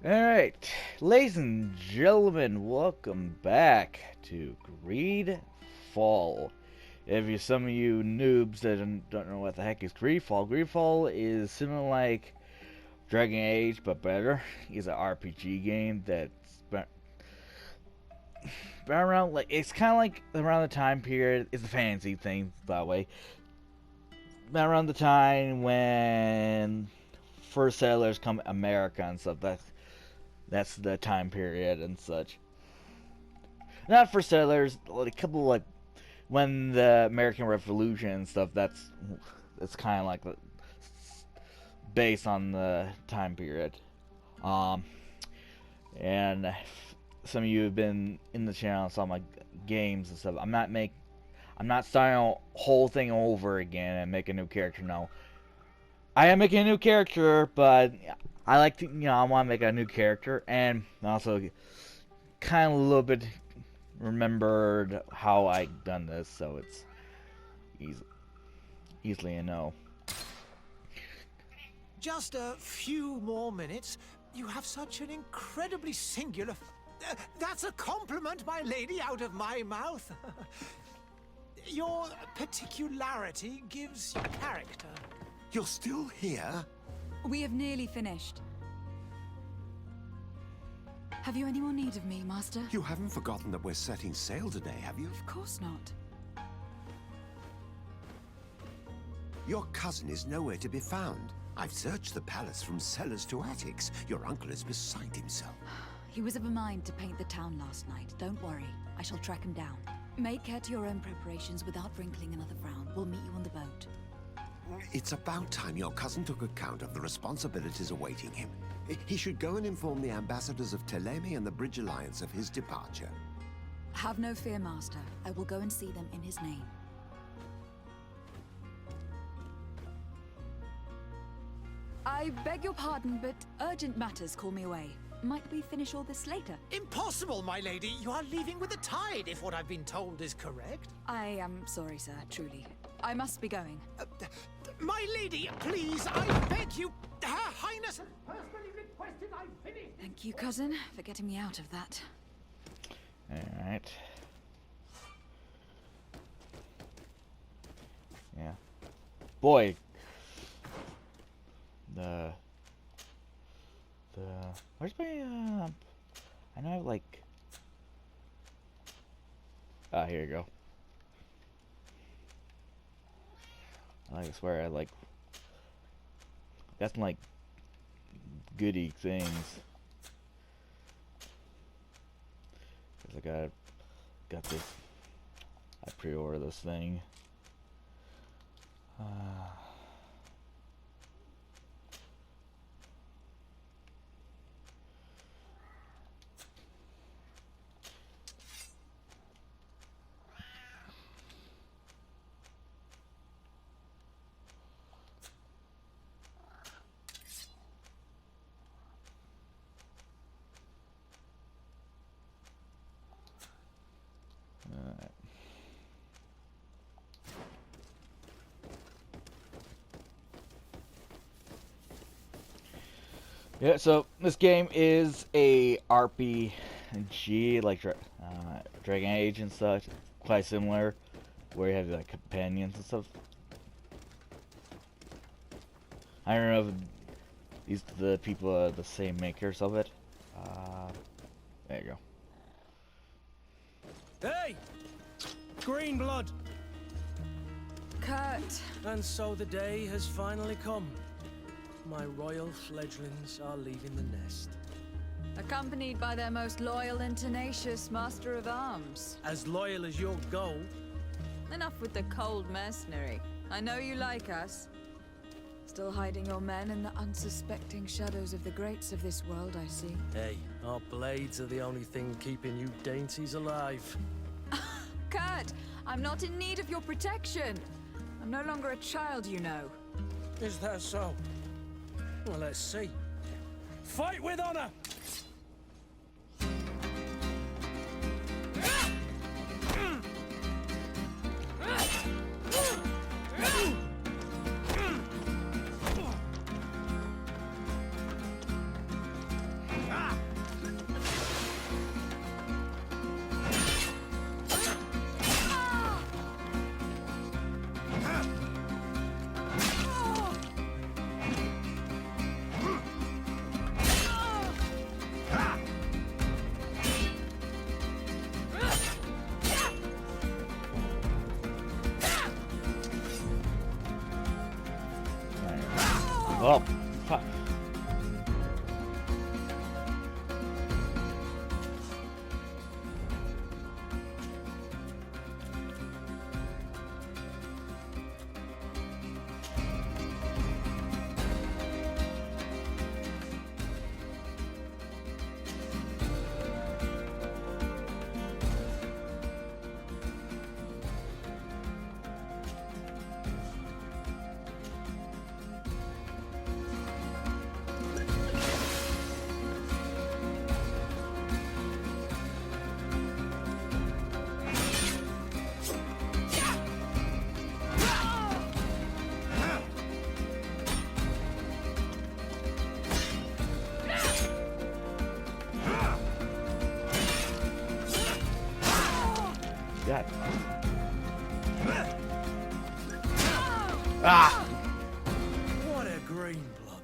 Alright, ladies and gentlemen, welcome back to Greedfall. If you some of you noobs that don't know what the heck is Greedfall is similar like Dragon Age, but better. It's an RPG game that's been around, like, it's kind of like around the time period, it's a fantasy thing, by the way, around the time when first settlers come to America and stuff. That's the time period and such. Not for settlers, like a couple, like when the American Revolution and stuff. That's kind of like based on the time period. And some of you have been in the channel, saw my games and stuff. I'm not starting a whole thing over again and make a new character. No, I am making a new character, but I like to, I want to make a new character, and also kind of a little bit remembered how I done this, so it's easily a know. Just a few more minutes. You have such an incredibly singular... that's a compliment, my lady, out of my mouth. Your particularity gives you character. You're still here? We have nearly finished. Have you any more need of me, Master? You haven't forgotten that we're setting sail today, have you? Of course not. Your cousin is nowhere to be found. I've searched the palace from cellars to attics. Your uncle is beside himself. He was of a mind to paint the town last night. Don't worry. I shall track him down. Make care to your own preparations without wrinkling another frown. We'll meet you on the boat. It's about time your cousin took account of the responsibilities awaiting him. He should go and inform the ambassadors of Telemi and the Bridge Alliance of his departure. Have no fear, Master. I will go and see them in his name. I beg your pardon, but urgent matters call me away. Might we finish all this later? Impossible, my lady. You are leaving with the tide, if what I've been told is correct. I am sorry, sir, truly. I must be going. My lady, please, I beg you. Her Highness has personally requested I finish. Thank you, cousin, for getting me out of that. Alright. Yeah. Boy. Where's my, I know I have, like... Ah, here you go. I swear I, like... Got some, like, goody things. Cause I got this... I pre-ordered this thing. Yeah, so this game is a RPG, like Dragon Age and such, quite similar, where you have like companions and stuff. I don't know if these the people are the same makers of it. There you go. Hey! Green blood! Kurt! And so the day has finally come. My royal fledglings are leaving the nest. Accompanied by their most loyal and tenacious Master of Arms. As loyal as your gold. Enough with the cold mercenary. I know you like us. Still hiding your men in the unsuspecting shadows of the greats of this world, I see. Hey, our blades are the only thing keeping you dainties alive. Kurt! I'm not in need of your protection! I'm no longer a child, you know. Is that so? Well, let's see. Fight with honor! Oh, fuck. God. Ah! What a green blood.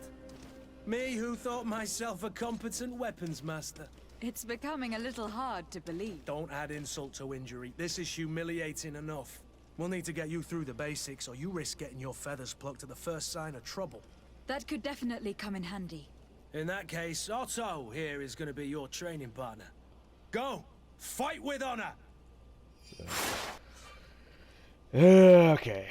Me who thought myself a competent weapons master. It's becoming a little hard to believe. Don't add insult to injury. This is humiliating enough. We'll need to get you through the basics, or you risk getting your feathers plucked at the first sign of trouble. That could definitely come in handy. In that case, Otto here is going to be your training partner. Go! Fight with honor! Okay.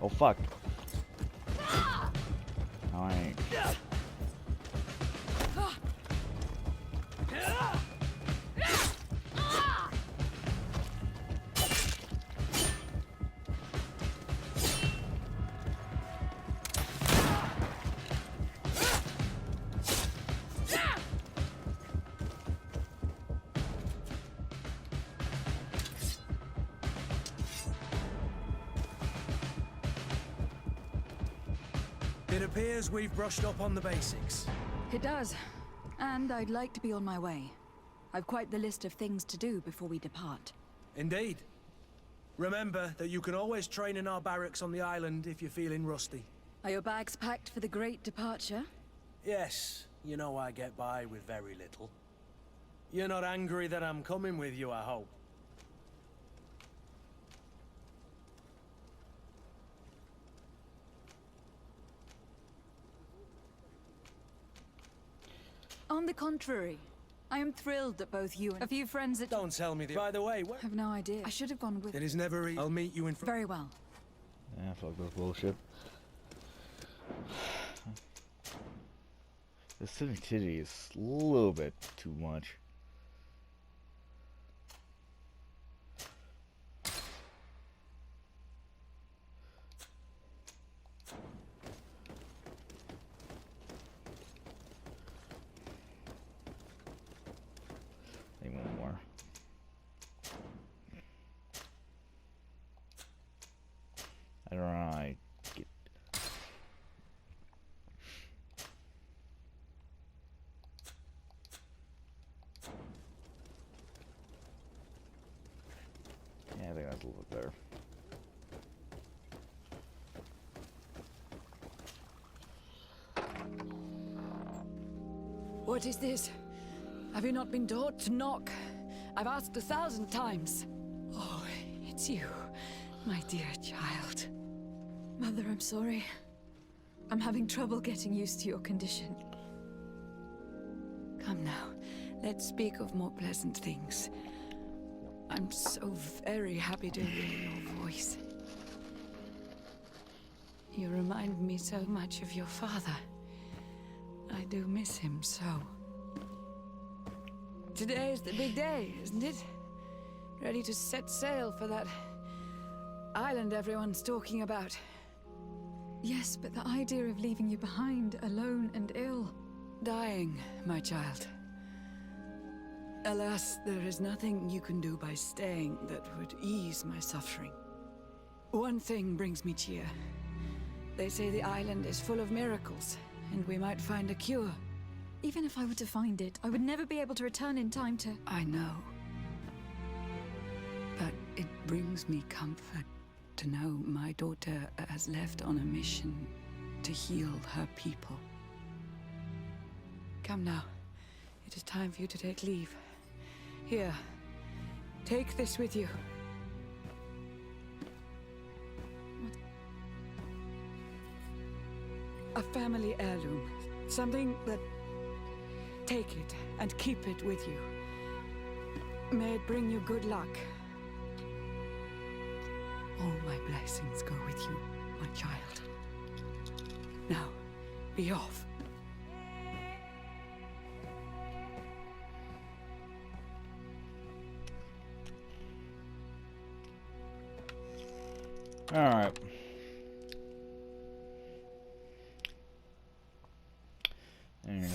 Oh fuck. No, I ain't. It appears we've brushed up on the basics. It does. And I'd like to be on my way. I've quite the list of things to do before we depart. Indeed. Remember that you can always train in our barracks on the island if you're feeling rusty. Are your bags packed for the great departure? Yes, you know I get by with very little. You're not angry that I'm coming with you, I hope. On the contrary, I am thrilled that both you and a few friends that Don't tell me the... By the way, what... have no idea. I should have gone with. It is never easy. I'll meet you in front... Very well. Yeah, fuck this bullshit. The sensitivity is a little bit too much. Need one more. I don't know. I get. there. What is this? Have you not been taught to knock? I've asked 1,000 times. Oh, it's you, my dear child. Mother, I'm sorry. I'm having trouble getting used to your condition. Come now, let's speak of more pleasant things. I'm so very happy to hear your voice. You remind me so much of your father. I do miss him so. Today is the big day, isn't it? Ready to set sail for that island everyone's talking about. Yes, but the idea of leaving you behind, alone and ill. Dying, my child. Alas, there is nothing you can do by staying that would ease my suffering. One thing brings me cheer. They say the island is full of miracles, and we might find a cure. Even if I were to find it, I would never be able to return in time to... I know. But it brings me comfort to know my daughter has left on a mission to heal her people. Come now. It is time for you to take leave. Here, take this with you. A family heirloom. Something that... Take it and keep it with you. May it bring you good luck. All my blessings go with you, my child. Now, be off. Alright.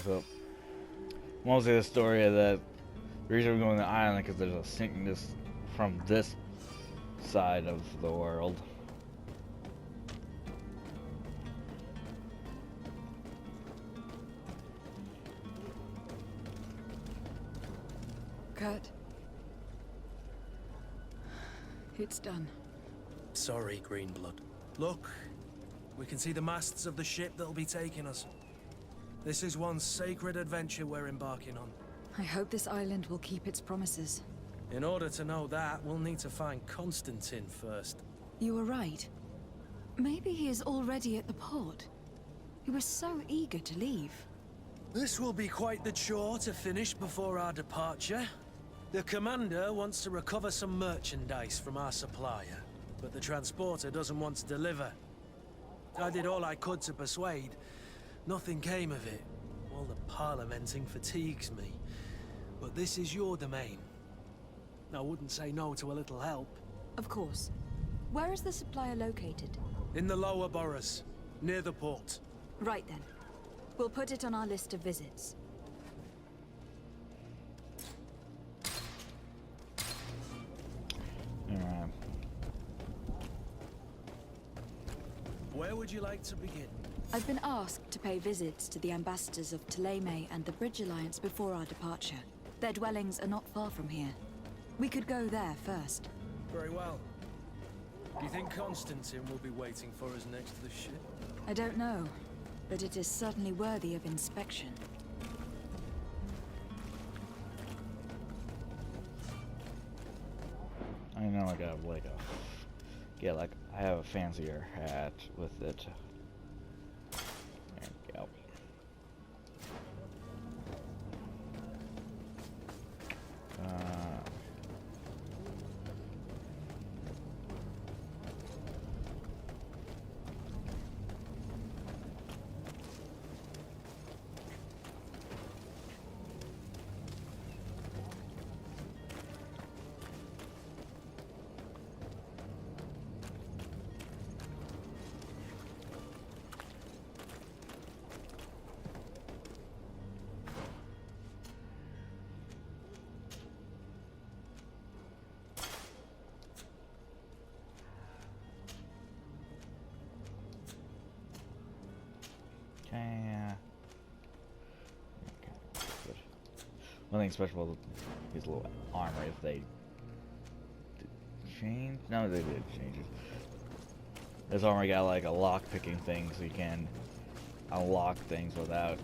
So, mostly the story of that the reason we're going to the island because there's a sickness from this side of the world. Kurt. It's done. Sorry, Greenblood. Look, we can see the masts of the ship that'll be taking us. This is one sacred adventure we're embarking on. I hope this island will keep its promises. In order to know that, we'll need to find Constantine first. You were right. Maybe he is already at the port. He was so eager to leave. This will be quite the chore to finish before our departure. The commander wants to recover some merchandise from our supplier, but the transporter doesn't want to deliver. I did all I could to persuade. Nothing came of it. All the parliamenting fatigues me. But this is your domain. I wouldn't say no to a little help. Of course. Where is the supplier located? In the lower boroughs, near the port. Right then. We'll put it on our list of visits. Where would you like to begin? I've been asked to pay visits to the ambassadors of Thélème and the Bridge Alliance before our departure. Their dwellings are not far from here. We could go there first. Very well. Do you think Constantine will be waiting for us next to the ship? I don't know, but it is certainly worthy of inspection. I know I got like I have a fancier hat with it. There we go. One thing special about his little armor is they change? No, they did change it. This armor got like a lock picking thing, so you can unlock things without.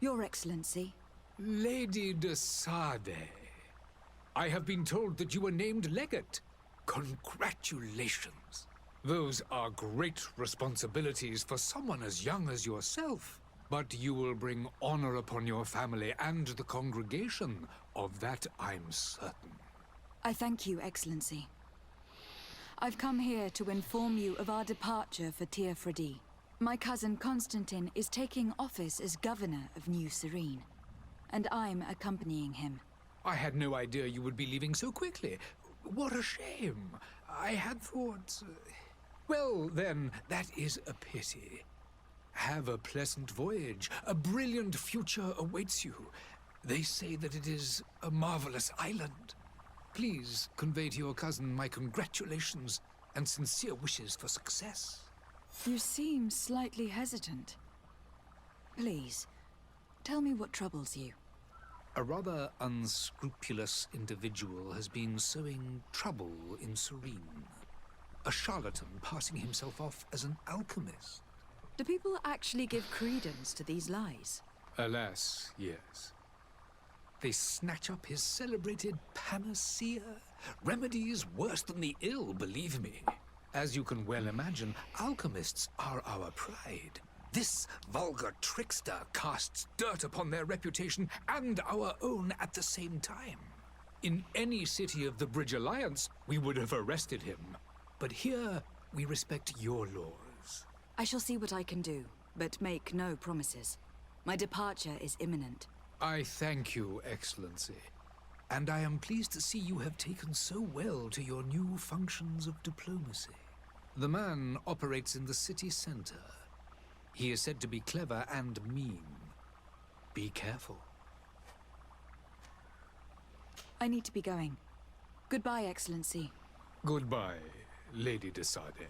Your Excellency. Lady de Sade, I have been told that you were named legate. Congratulations. Those are great responsibilities for someone as young as yourself. But you will bring honor upon your family and the congregation. Of that I'm certain. I thank you, Excellency. I've come here to inform you of our departure for Tir Fredi. My cousin Constantine is taking office as governor of New Serene, and I'm accompanying him. I had no idea you would be leaving so quickly. What a shame. I had thought... Well, then, that is a pity. Have a pleasant voyage. A brilliant future awaits you. They say that it is a marvelous island. Please convey to your cousin my congratulations and sincere wishes for success. You seem slightly hesitant. Please, tell me what troubles you. A rather unscrupulous individual has been sowing trouble in Serene. A charlatan passing himself off as an alchemist. Do people actually give credence to these lies? Alas, yes. They snatch up his celebrated panacea. Remedies worse than the ill, believe me. As you can well imagine, alchemists are our pride. This vulgar trickster casts dirt upon their reputation and our own at the same time. In any city of the Bridge Alliance, we would have arrested him. But here, we respect your laws. I shall see what I can do, but make no promises. My departure is imminent. I thank you, Excellency. And I am pleased to see you have taken so well to your new functions of diplomacy. The man operates in the city center. He is said to be clever and mean. Be careful. I need to be going. Goodbye, Excellency. Goodbye, Lady de Sade.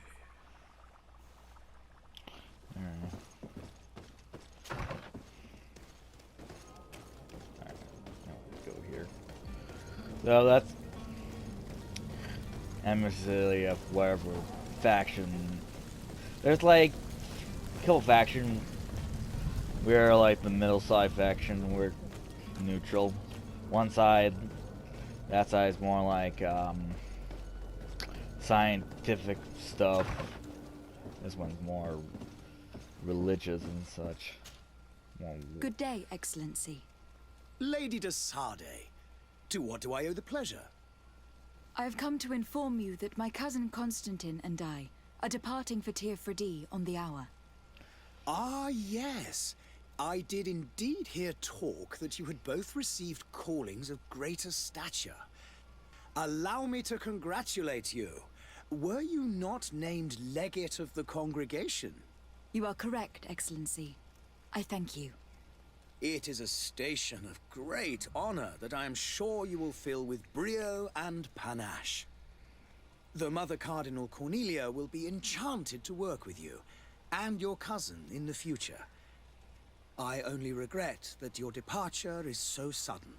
Go here. So that's emissary of whatever faction. There's like a couple faction. We're like the middle side faction. We're neutral. One side, that side is more like scientific stuff. This one's more religious and such. Good day, Excellency. Lady de Sade, to what do I owe the pleasure? I have come to inform you that my cousin Constantine and I are departing for Tir Fredi on the hour. Ah, yes. I did indeed hear talk that you had both received callings of greater stature. Allow me to congratulate you. Were you not named legate of the congregation? You are correct, Excellency. I thank you. It is a station of great honor that I am sure you will fill with brio and panache. The Mother Cardinal Cornelia will be enchanted to work with you, and your cousin in the future. I only regret that your departure is so sudden.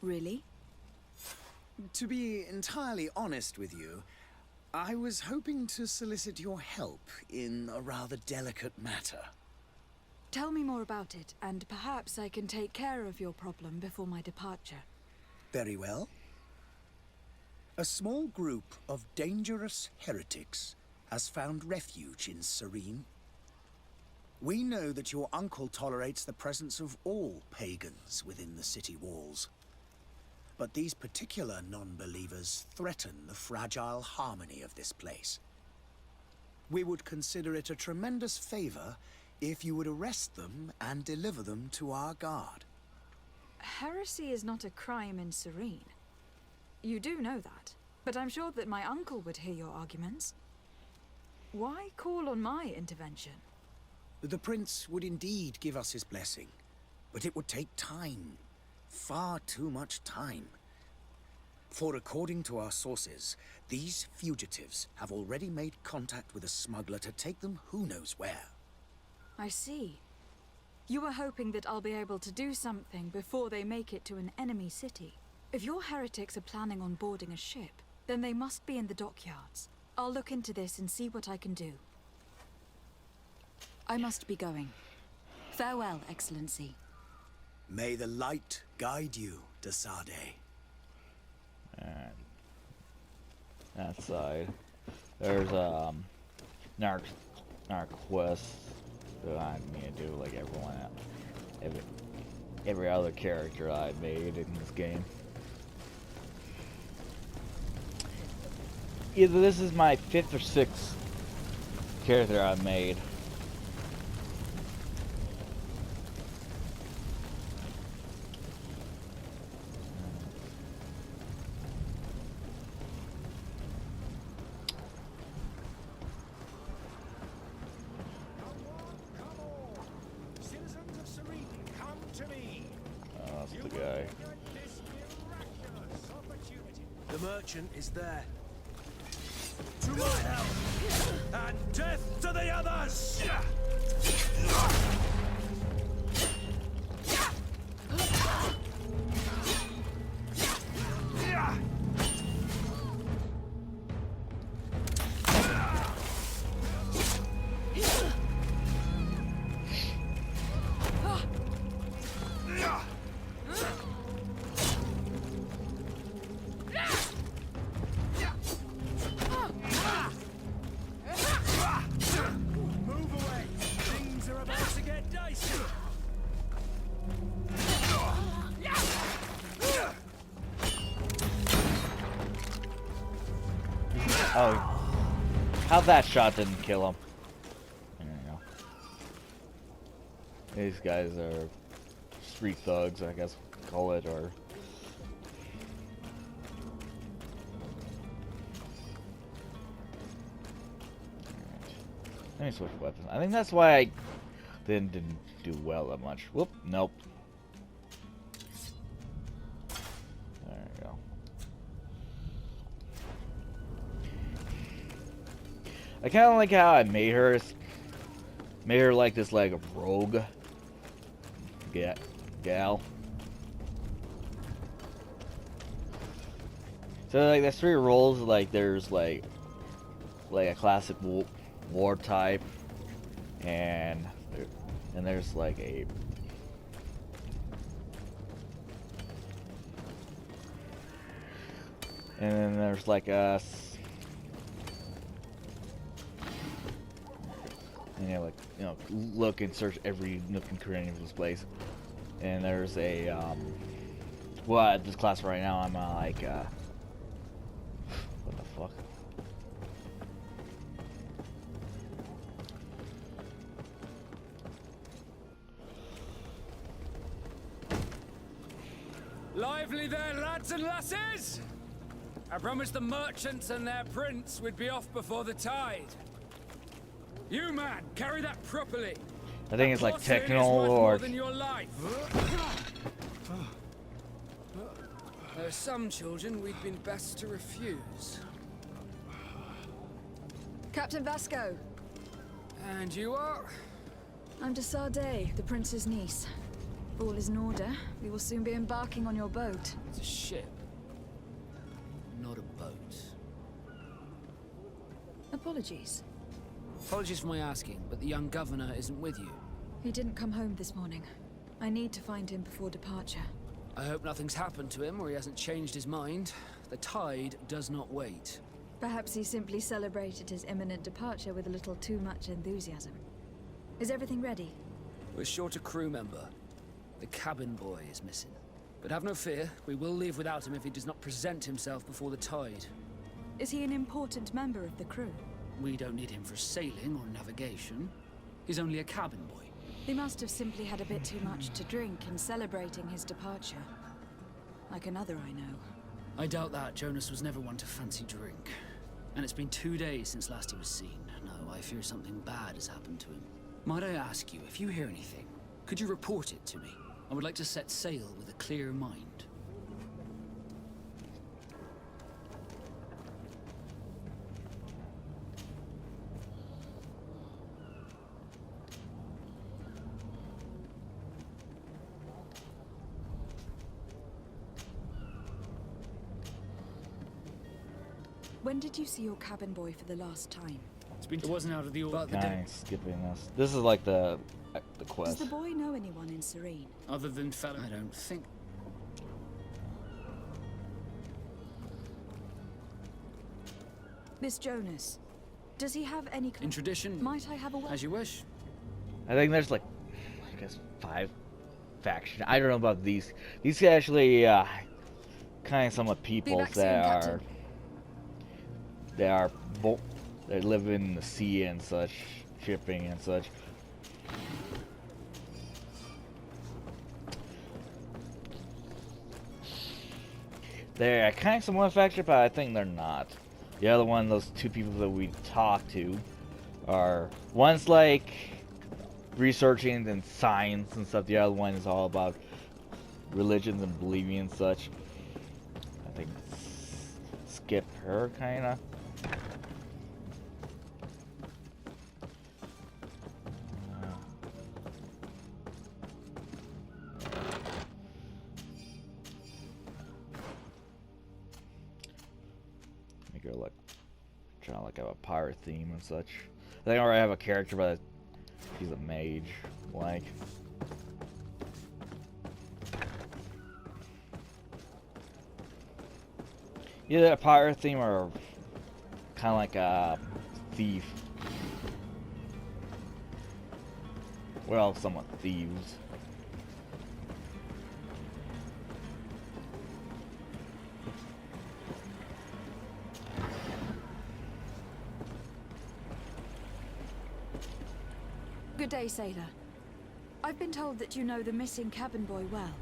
Really? To be entirely honest with you, I was hoping to solicit your help in a rather delicate matter. Tell me more about it, and perhaps I can take care of your problem before my departure. Very well. A small group of dangerous heretics has found refuge in Serene. We know that your uncle tolerates the presence of all pagans within the city walls. But these particular non-believers threaten the fragile harmony of this place. We would consider it a tremendous favor if you would arrest them and deliver them to our guard. Heresy is not a crime in Serene. You do know that, but I'm sure that my uncle would hear your arguments. Why call on my intervention? The prince would indeed give us his blessing, but it would take time. Far too much time. For according to our sources, these fugitives have already made contact with a smuggler to take them who knows where. I see. You were hoping that I'll be able to do something before they make it to an enemy city. If your heretics are planning on boarding a ship, then they must be in the dockyards. I'll look into this and see what I can do. I must be going. Farewell, Excellency. May the light guide you, de Sade. Alright. That side. There's Narquest that I need to do like everyone else. Every other character I made in this game. Either this is my 5th or 6th character I've made. That's the guy. The merchant is there. To my help! And death to the others! Oh, how that shot didn't kill him. There you go. These guys are street thugs, I guess we'll call it, or... Let me switch weapons. I think that's why I didn't do well that much. Whoop, nope. There you go. I kind of like how I made her. Made her like this, like a rogue gal. So like there's 3 roles. Like there's like a classic war type, and there's like a and then there's like a like, you know, look and search every nook and cranny of this place. And there's a well, at this class right now I'm like what the fuck? Lively there, lads and lasses! I promised the merchants and their prince we'd be off before the tide. You, man, carry that properly. I think it's like Porcelain is techno worth or more than your life. There are some children we'd been best to refuse. Captain Vasco. And you are? I'm de Sade, the prince's niece. If all is in order, we will soon be embarking on your boat. It's a ship, not a boat. Apologies. Apologies for my asking, but the young governor isn't with you. He didn't come home this morning. I need to find him before departure. I hope nothing's happened to him or he hasn't changed his mind. The tide does not wait. Perhaps he simply celebrated his imminent departure with a little too much enthusiasm. Is everything ready? We're short a crew member. The cabin boy is missing. But have no fear, we will leave without him if he does not present himself before the tide. Is he an important member of the crew? We don't need him for sailing or navigation. He's only a cabin boy. He must have simply had a bit too much to drink in celebrating his departure. Like another I know. I doubt that. Jonas was never one to fancy drink. And it's been 2 days since last he was seen. No, I fear something bad has happened to him. Might I ask you, if you hear anything, could you report it to me? I would like to set sail with a clear mind. When did you see your cabin boy for the last time? It wasn't out of the order. Kind skipping this. This is like the quest. Does the boy know anyone in Serene? Other than fellow, I don't think. Miss Jonas, does he have any... In tradition, Might I have a word? as you wish. I think there's like, I guess 5 factions. I don't know about these. These actually kind of somewhat people back that soon, are they live in the sea and such, shipping and such. They're kind of somewhat faction, but I think they're not. The other one, those 2 people that we talked to, are one's like researching and science and stuff. The other one is all about religions and believing and such. I think skip her kind of. Make her look, trying to like have a pirate theme and such. I think I already have a character, but she's a mage, like. Either a pirate theme or kind of like a thief. We're all somewhat thieves. Good day, sailor. I've been told that you know the missing cabin boy well.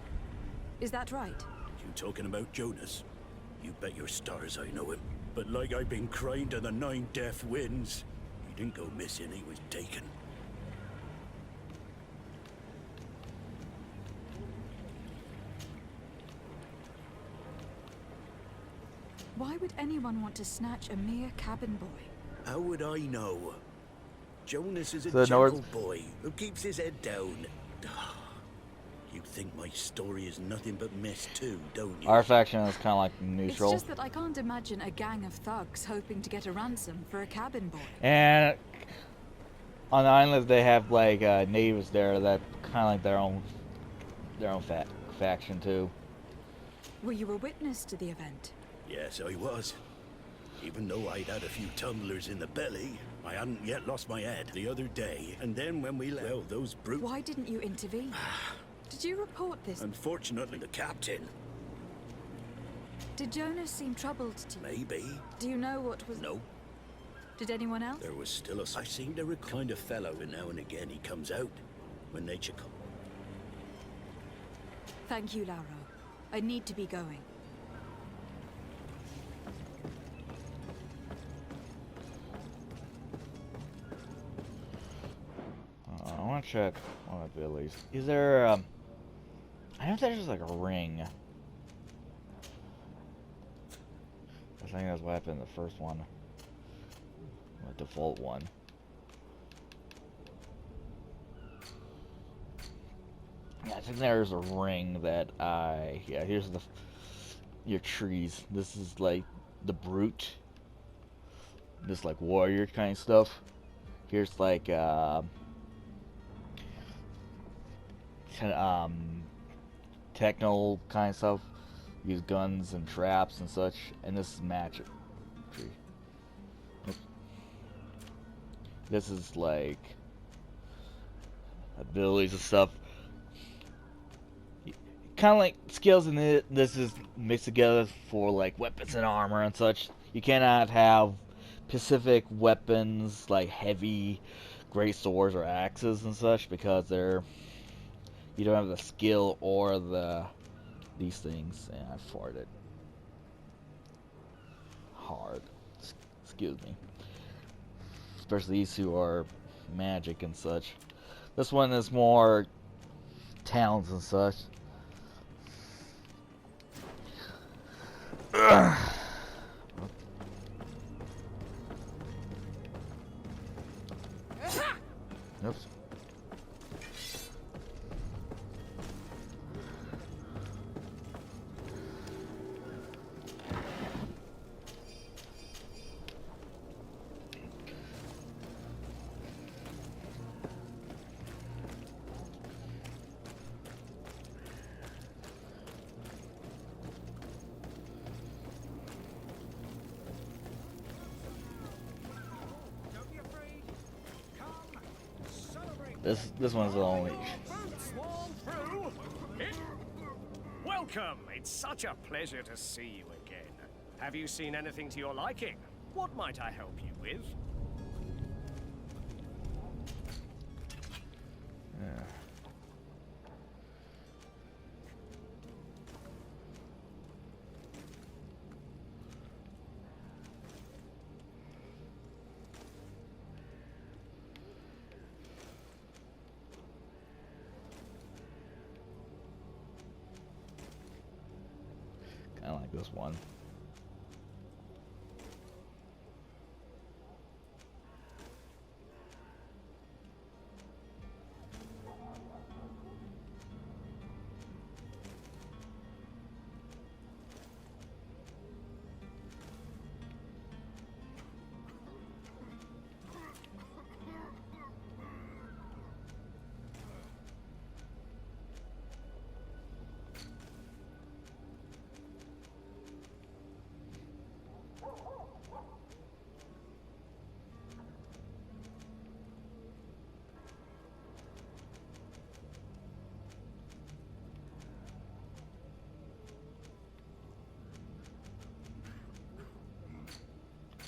Is that right? You talking about Jonas? You bet your stars I know him. But like I've been crying to the 9 death winds, he didn't go missing, he was taken. Why would anyone want to snatch a mere cabin boy? How would I know? Jonas is a The gentle boy who keeps his head down. You think my story is nothing but mess too, don't you? Our faction is kind of like neutral. It's just that I can't imagine a gang of thugs hoping to get a ransom for a cabin boy. And on the island they have like natives there that kind of like their own faction too. Were you a witness to the event? Yes, I was. Even though I'd had a few tumblers in the belly, I hadn't yet lost my head the other day. And then when we left, well, those brutes... Why didn't you intervene? Did you report this? Unfortunately, the captain... Did Jonas seem troubled to you? Maybe. Do you know what was... No. Did anyone else? There was still a... I seem to recall kind of fellow, and now and again he comes out when nature comes. Thank you, Lauro. I need to be going. I want to check one of Billy's. Is there, I know there's just like a ring. I think that's what happened in the first one. The default one. Yeah, I think there's a ring that yeah, here's your trees. This is like the brute. This like warrior kind of stuff. Here's like, techno kind of stuff. Use guns and traps and such. And this is magic tree. This is like abilities and stuff. Kind of like skills in it. This is mixed together for like weapons and armor and such. You cannot have specific weapons like heavy great swords or axes and such because they're you don't have the skill or these things. And I farted hard. Excuse me. Especially these who are magic and such. This one is more talents and such. Oops. This one's the only. Welcome. It's such a pleasure to see you again. Have you seen anything to your liking? What might I help you with? Yeah. I like this one.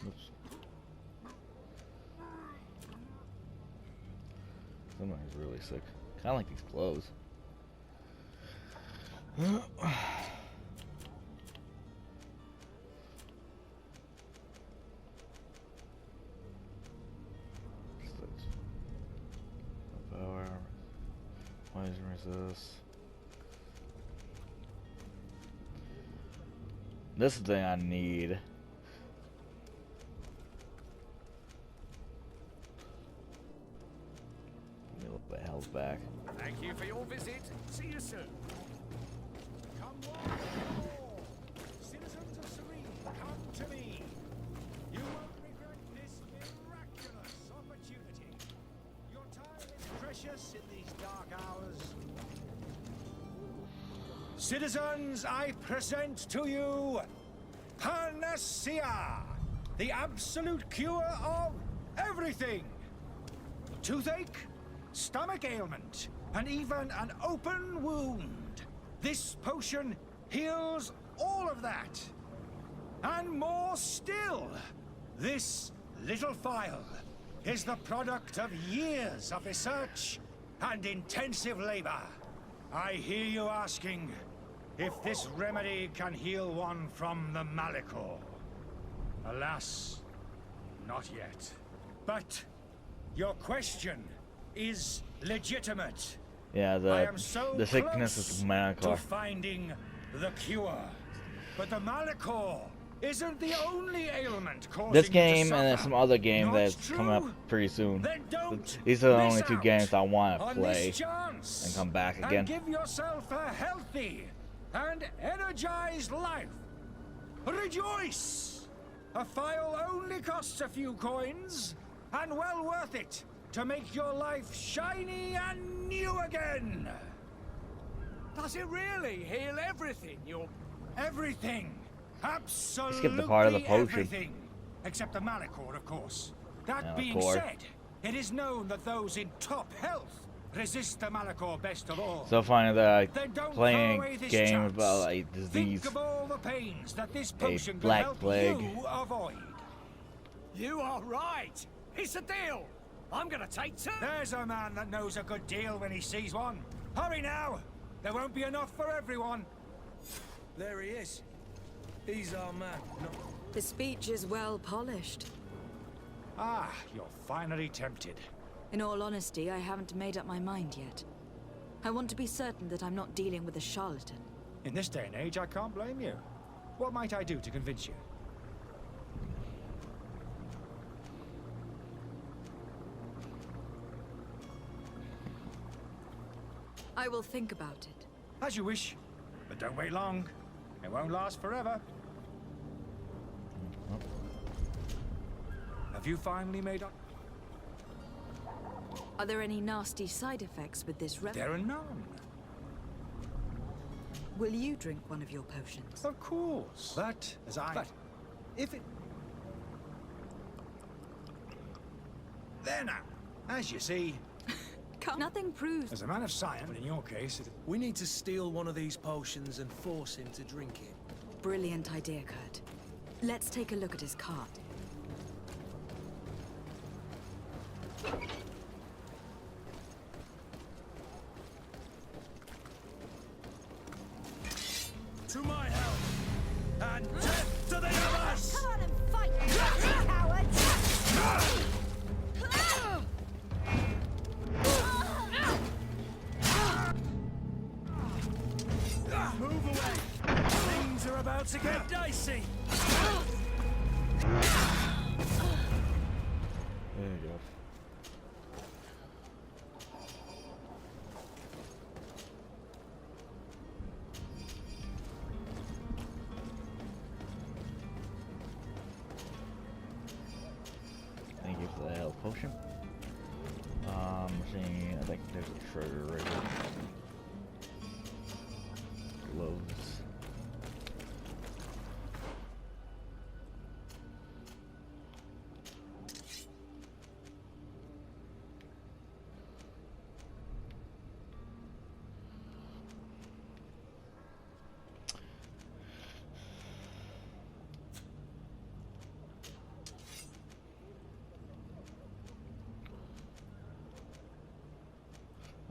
Oops. Somebody's really sick. Kind of like these clothes. Power. Poison resist. This is the thing I need. The hell's back. Thank you for your visit. See you soon. Come on, citizens of Serene, come to me. You won't regret this miraculous opportunity. Your time is precious in these dark hours. Citizens, I present to you Panacea, the absolute cure of everything. Toothache, stomach ailment, and even an open wound. This potion heals all of that. And more still. This little phial is the product of years of research and intensive labor. I hear you asking if this remedy can heal one from the Malachor. Alas, not yet. But your question is legitimate. Yeah, I am so the sickness is close Malachor. to finding the cure. But the Malachor isn't the only ailment causing This you to game and suffer. then some other game Not that's coming up true? pretty soon. Then don't These are the miss only two out games I want to on play this chance and come back and again. give yourself a healthy and energized life. Rejoice! A phial only costs a few coins, and well worth it to make your life shiny and new again. Does it really heal everything? Everything. Absolutely Skip the part of the potion. everything. Except the Malachor, of course. That being Malachor. said, it is known that those in top health resist the Malachor best of all. So funny that Then I don't playing throw away this game chance. about like disease. Think of all the pains that this potion can black help plague. you avoid. You are right. It's a deal. I'm gonna take two. There's a man that knows a good deal when he sees one. Hurry now. There won't be enough for everyone. There he is. He's our man. The speech is well polished. Ah, you're finally tempted. In all honesty, I haven't made up my mind yet. I want to be certain that I'm not dealing with a charlatan. In this day and age, I can't blame you. What might I do to convince you? I will think about it. As you wish, but don't wait long. It won't last forever. Have you finally made up? Are there any nasty side effects with this remedy? There are none. Will you drink one of your potions? Of course. But, if it... There now. As you see... Nothing proves... As a man of science, but in your case... We need to steal one of these potions and force him to drink it. Brilliant idea, Kurt. Let's take a look at his cart. To my help! And death to the others! Come on and fight, cowards! Move away! Things are about to get dicey! There you go. Thank you for the health potion. Seeing, I think there's a treasure right here. Gloves.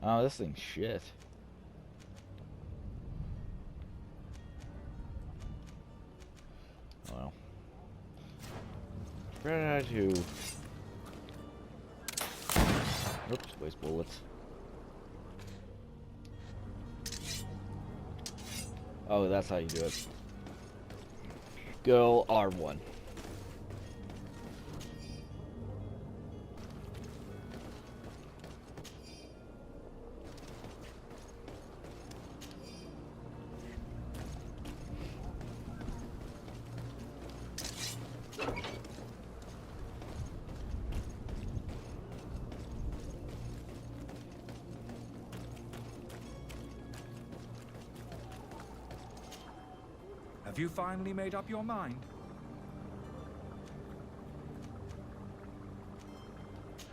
Oh, this thing's shit. Well. Try to... Oops, waste bullets. Oh, that's how you do it. Go R1. Have you finally made up your mind?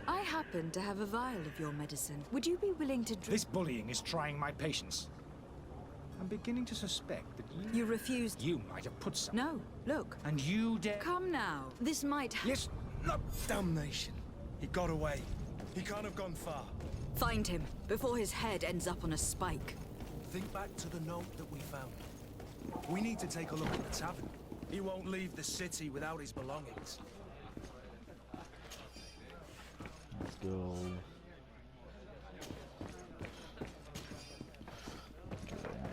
I happen to have a vial of your medicine. Would you be willing to drink? This bullying is trying my patience. I'm beginning to suspect that You refused. You might have put some. No, look. And you dare... Come now. This might... Yes. No, damnation. He got away. He can't have gone far. Find him, before his head ends up on a spike. Think back to the note that we found. We need to take a look at the tavern. He won't leave the city without his belongings. Let's go.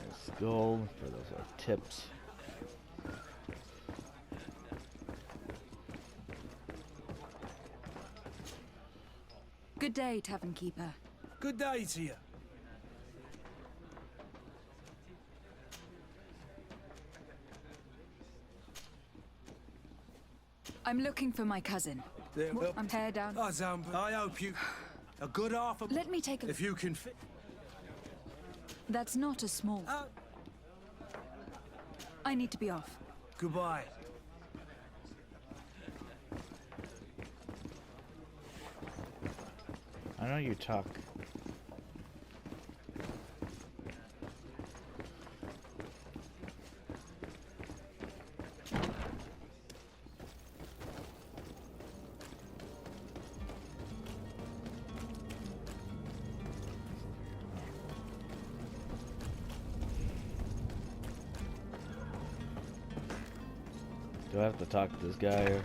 Let's go. For those are tips. Good day, Tavern Keeper. Good day to you. I'm looking for my cousin. I'm tear down. Oh, Zamba, I hope you... A good half a... Let me take a... If you can fit... That's not a small... I need to be off. Goodbye. I know you talk. Do I have to talk to this guy? Or...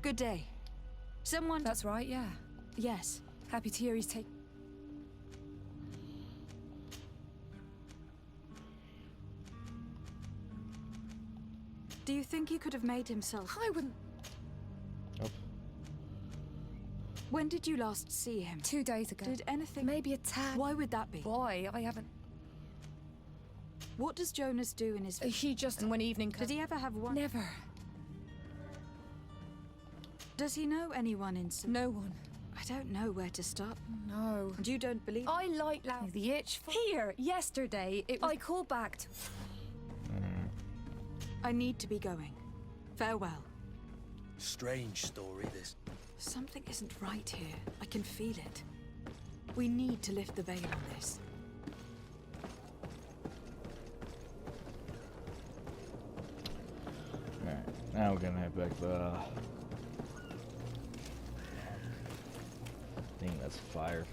Good day. Someone... That's right, yeah. Yes. Happy to hear he's take... Do you think he could have made himself... I wouldn't... Nope. When did you last see him? 2 days ago. Did anything... Maybe a tad... Why would that be? Why? I haven't... What does Jonas do in his... He just... When evening comes... Did he ever have one? Never. Does he know anyone in... No one. I don't know where to start. No. And you don't believe... I like loud. The itch for... Here, yesterday, it was... I called back to... I need to be going. Farewell. Strange story, this. Something isn't right here. I can feel it. We need to lift the veil on this. Alright, now we're gonna head back, but I think that's fire.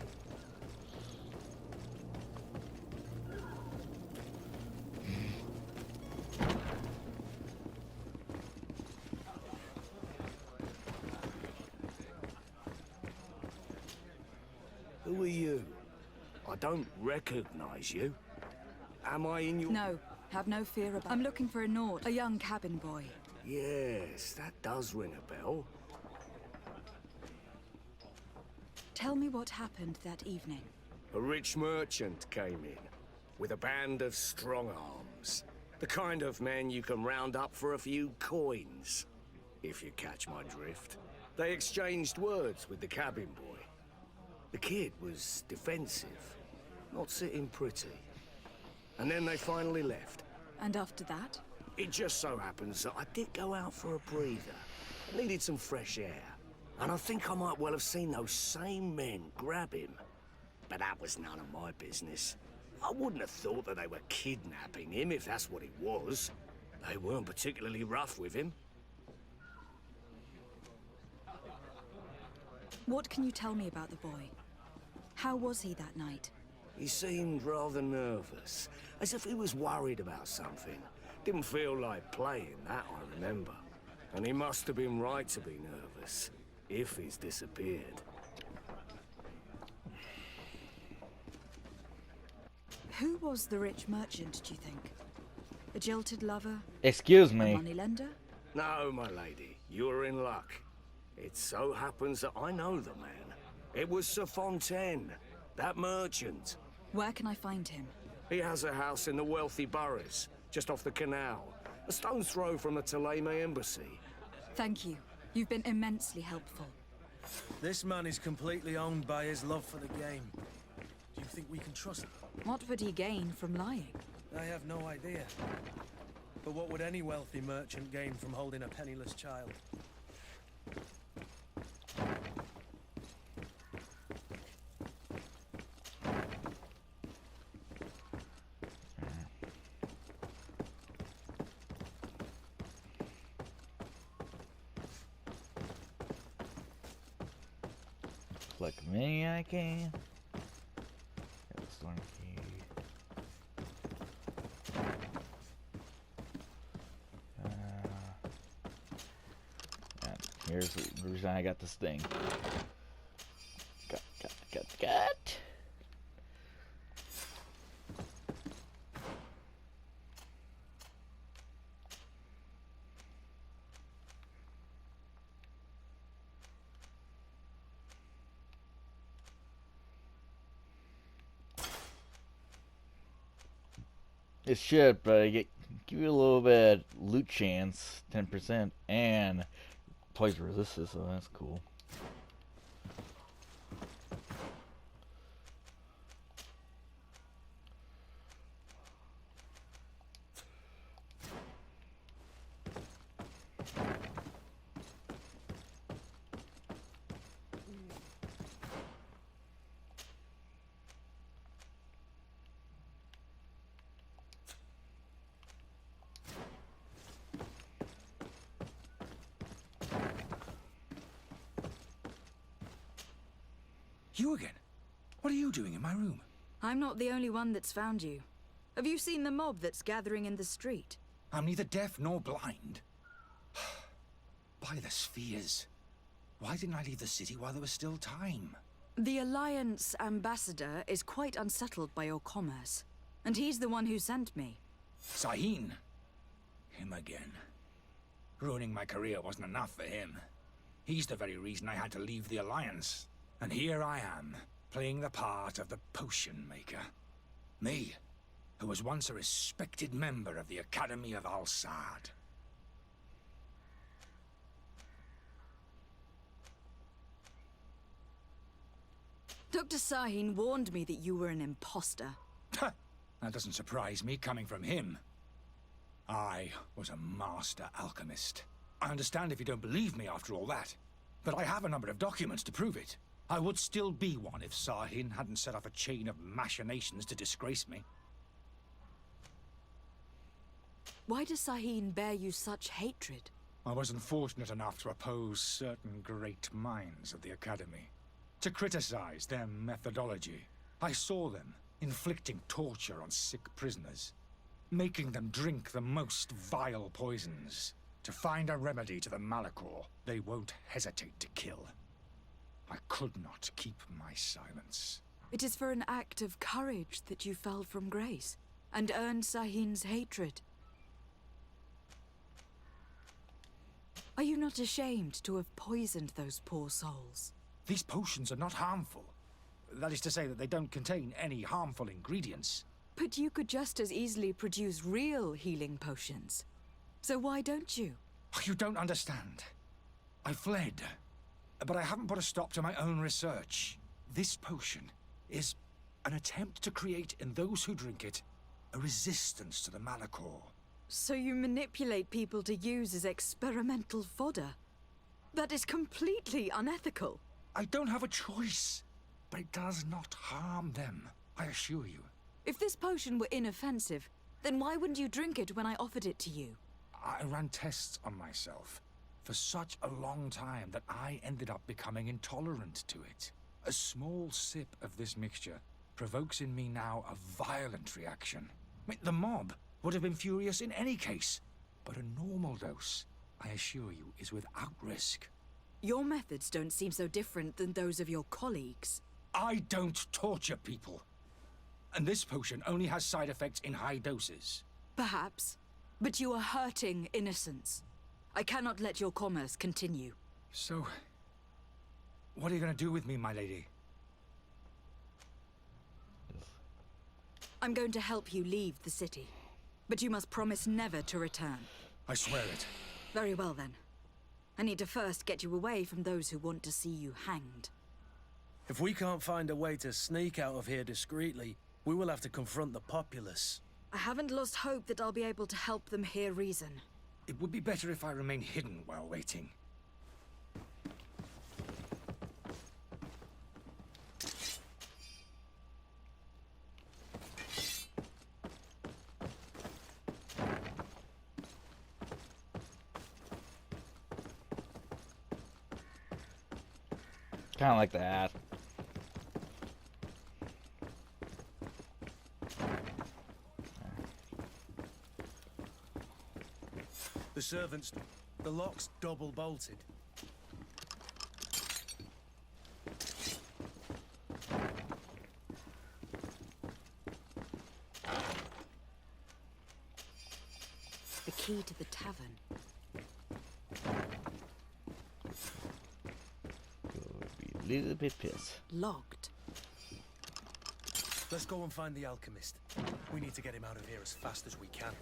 Who are you? I don't recognize you. Am I in your... No, have no fear about... I'm looking for a Nord, a young cabin boy. Yes, that does ring a bell. Tell me what happened that evening. A rich merchant came in with a band of strong arms. The kind of men you can round up for a few coins, if you catch my drift. They exchanged words with the cabin boy. The kid was defensive, not sitting pretty. And then they finally left. And after that? It just so happens that I did go out for a breather. Needed some fresh air. And I think I might well have seen those same men grab him. But that was none of my business. I wouldn't have thought that they were kidnapping him, if that's what it was. They weren't particularly rough with him. What can you tell me about the boy? How was he that night? He seemed rather nervous, as if he was worried about something. Didn't feel like playing, that I remember. And he must have been right to be nervous, if he's disappeared. Who was the rich merchant, do you think? A jilted lover? Excuse me. A moneylender? No, my lady, you're in luck. It so happens that I know the man. It was Sir Fontaine, that merchant. Where can I find him? He has a house in the wealthy boroughs, just off the canal. A stone's throw from the Thélème embassy. Thank you. You've been immensely helpful. This man is completely owned by his love for the game. Do you think we can trust him? What would he gain from lying? I have no idea. But what would any wealthy merchant gain from holding a penniless child? Collect many I can. Get the storm key. And here's the reason I got this thing. Got. It should, but I give you a little bit loot chance, 10%, and plays resistance, so that's cool. You again? What are you doing in my room? I'm not the only one that's found you. Have you seen the mob that's gathering in the street? I'm neither deaf nor blind. By the spheres. Why didn't I leave the city while there was still time? The Alliance ambassador is quite unsettled by your commerce, and he's the one who sent me. Sahin. Him again. Ruining my career wasn't enough for him. He's the very reason I had to leave the Alliance. And here I am, playing the part of the potion maker. Me, who was once a respected member of the Academy of Al-Sad. Dr. Sahin warned me that you were an imposter. That doesn't surprise me, coming from him. I was a master alchemist. I understand if you don't believe me after all that, but I have a number of documents to prove it. I would still be one if Sahin hadn't set off a chain of machinations to disgrace me. Why does Sahin bear you such hatred? I wasn't fortunate enough to oppose certain great minds of the Academy. To criticize their methodology. I saw them inflicting torture on sick prisoners, making them drink the most vile poisons. To find a remedy to the Malachor they won't hesitate to kill. I could not keep my silence. It is for an act of courage that you fell from grace, and earned Sahin's hatred. Are you not ashamed to have poisoned those poor souls? These potions are not harmful. That is to say that they don't contain any harmful ingredients. But you could just as easily produce real healing potions. So why don't you? You don't understand. I fled, but I haven't put a stop to my own research. This potion is an attempt to create in those who drink it a resistance to the Malachor. So you manipulate people to use as experimental fodder? That is completely unethical. I don't have a choice, but it does not harm them, I assure you. If this potion were inoffensive, then why wouldn't you drink it when I offered it to you? I ran tests on myself for such a long time that I ended up becoming intolerant to it. A small sip of this mixture provokes in me now a violent reaction. The mob would have been furious in any case, but a normal dose, I assure you, is without risk. Your methods don't seem so different than those of your colleagues. I don't torture people. And this potion only has side effects in high doses. Perhaps. But you are hurting innocents. I cannot let your commerce continue. So, what are you going to do with me, my lady? I'm going to help you leave the city. But you must promise never to return. I swear it. Very well, then. I need to first get you away from those who want to see you hanged. If we can't find a way to sneak out of here discreetly, we will have to confront the populace. I haven't lost hope that I'll be able to help them hear reason. It would be better if I remain hidden while waiting. Kind of like that. The servants... the lock's double bolted. The key to the tavern. Be a little bit pissed. Locked. Let's go and find the alchemist. We need to get him out of here as fast as we can.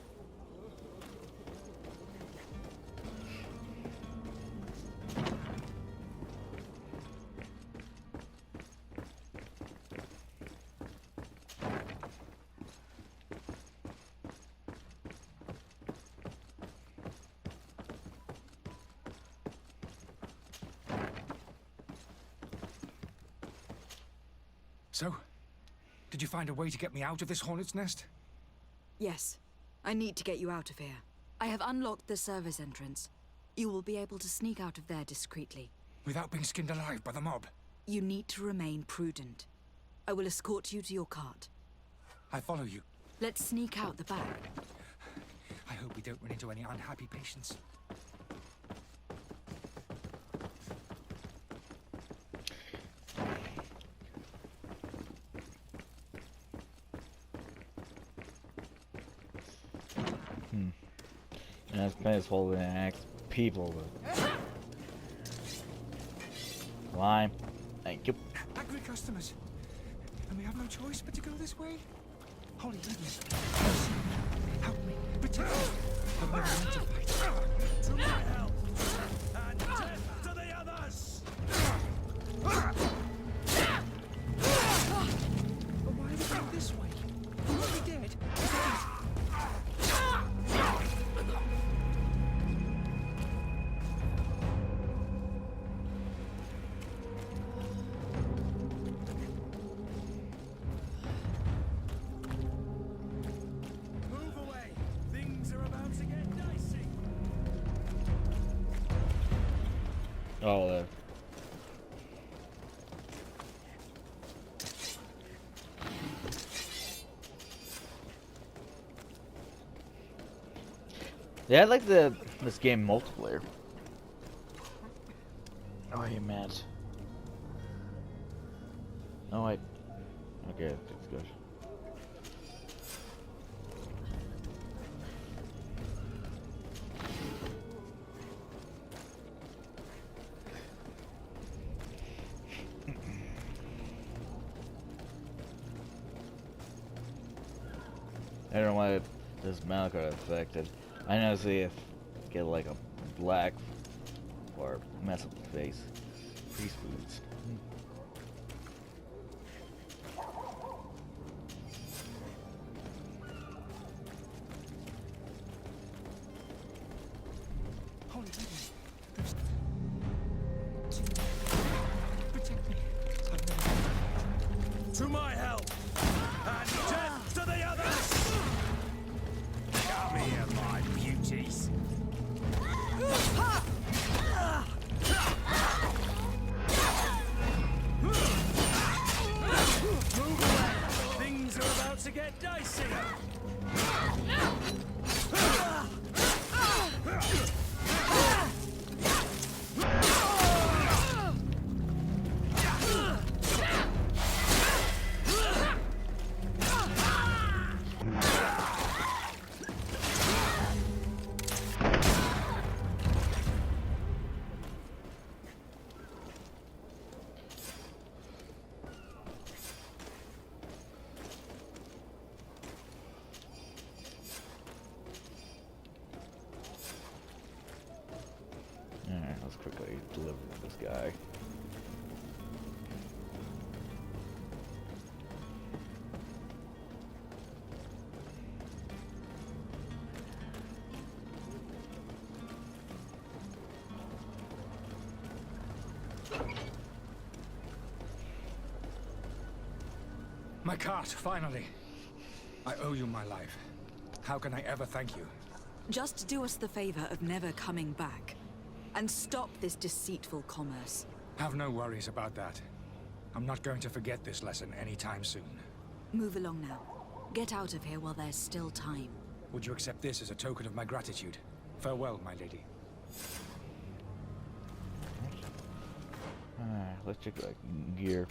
So, did you find a way to get me out of this hornet's nest? Yes. I need to get you out of here. I have unlocked the service entrance. You will be able to sneak out of there discreetly. Without being skinned alive by the mob? You need to remain prudent. I will escort you to your cart. I follow you. Let's sneak out the back. I hope we don't run into any unhappy patients. And that's Penn's holding an axe. People. Climb. Thank you. Angry customers. And we have no choice but to go this way? Holy goodness. Help me. Protect me. I've never meant to fight. To my help! And death to the others! But why are we going this way? Will we be dead? Move away! Things are about to get dicey! Oh, there. Yeah, I like this game multiplayer. Oh, you mad? Oh, I. Okay, that's good. I don't know why this mount got affected. I know, see if get like a black or mess up the face. Priest boots. Holy goodness. There's... Protect me. I've never... To my help! And death to the others! Come here, my beauties! Move away! Things are about to get dicey! Alright, let's quickly deliver this guy. My cart, finally. I owe you my life. How can I ever thank you? Just do us the favor of never coming back. And stop this deceitful commerce. Have no worries about that. I'm not going to forget this lesson anytime soon. Move along now. Get out of here while there's still time. Would you accept this as a token of my gratitude? Farewell, my lady. Alright, let's check like gear.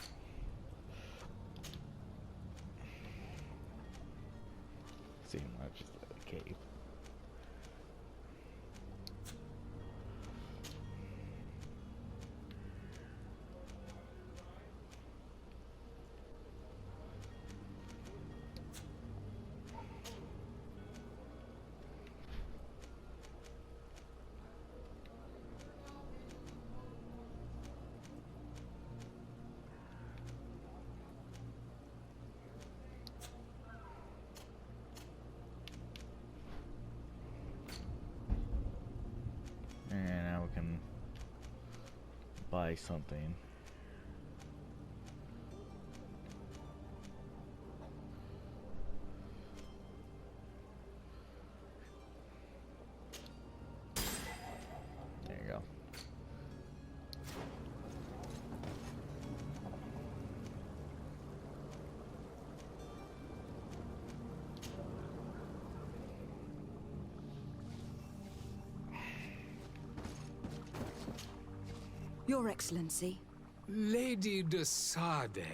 See much is the cave. And now we can buy something. There you go. Your Excellency. Lady de Sade.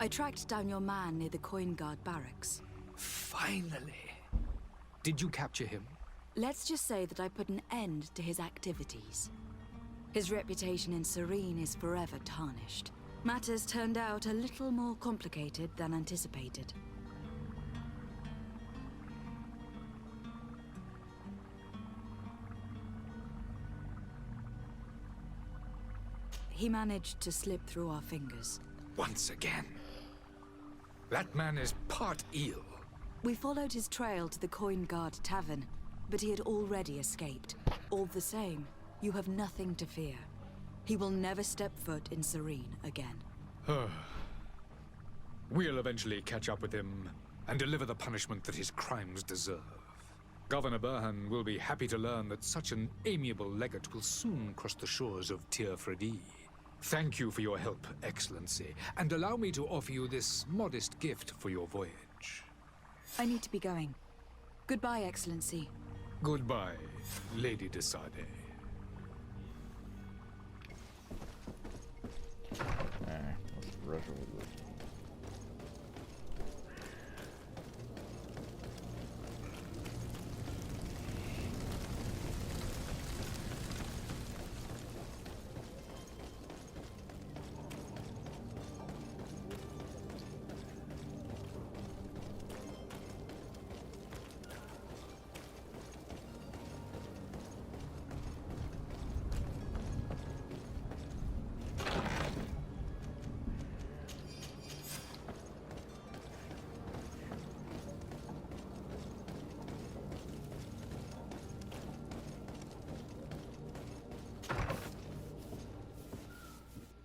I tracked down your man near the Coin Guard barracks. Finally. Did you capture him? Let's just say that I put an end to his activities. His reputation in Serene is forever tarnished. Matters turned out a little more complicated than anticipated. He managed to slip through our fingers. Once again. That man is part eel. We followed his trail to the Coin Guard Tavern, but he had already escaped. All the same, you have nothing to fear. He will never step foot in Serene again. We'll eventually catch up with him and deliver the punishment that his crimes deserve. Governor Burhan will be happy to learn that such an amiable legate will soon cross the shores of Tir Fredi. Thank you for your help, Excellency, and allow me to offer you this modest gift for your voyage. I need to be going. Goodbye, Excellency. Goodbye, Lady de Sade. Alright, let's rush over this.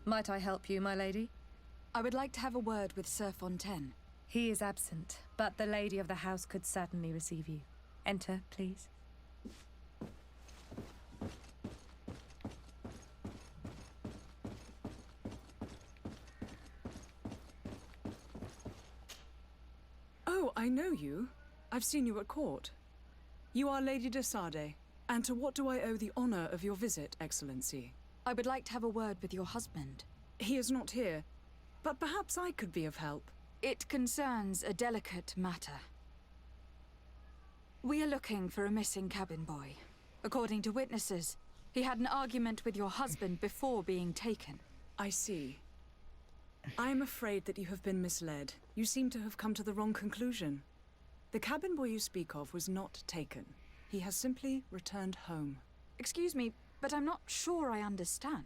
Might I help you, my lady? I would like to have a word with Sir Fontaine. He is absent, but the lady of the house could certainly receive you. Enter, please. Oh, I know you. I've seen you at court. You are Lady de Sade. And to what do I owe the honor of your visit, Excellency? I would like to have a word with your husband. He is not here, but perhaps I could be of help. It concerns a delicate matter. We are looking for a missing cabin boy. According to witnesses, he had an argument with your husband before being taken. I see. I am afraid that you have been misled. You seem to have come to the wrong conclusion. The cabin boy you speak of was not taken. He has simply returned home. Excuse me, but I'm not sure I understand.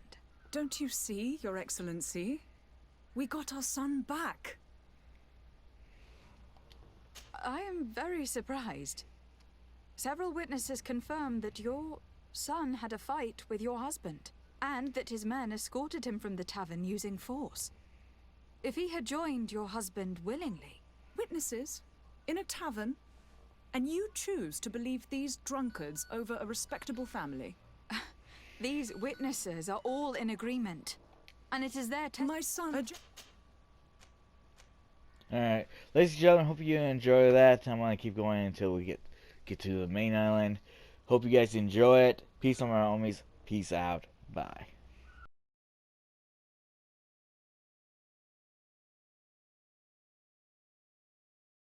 Don't you see, Your Excellency? We got our son back. I am very surprised. Several witnesses confirmed that your son had a fight with your husband, and that his men escorted him from the tavern using force. If he had joined your husband willingly... Witnesses? In a tavern? And you choose to believe these drunkards over a respectable family? These witnesses are all in agreement, and it is their My son... Alright, ladies and gentlemen, hope you enjoy that. I'm gonna keep going until we get to the main island. Hope you guys enjoy it. Peace on my homies. Peace out. Bye.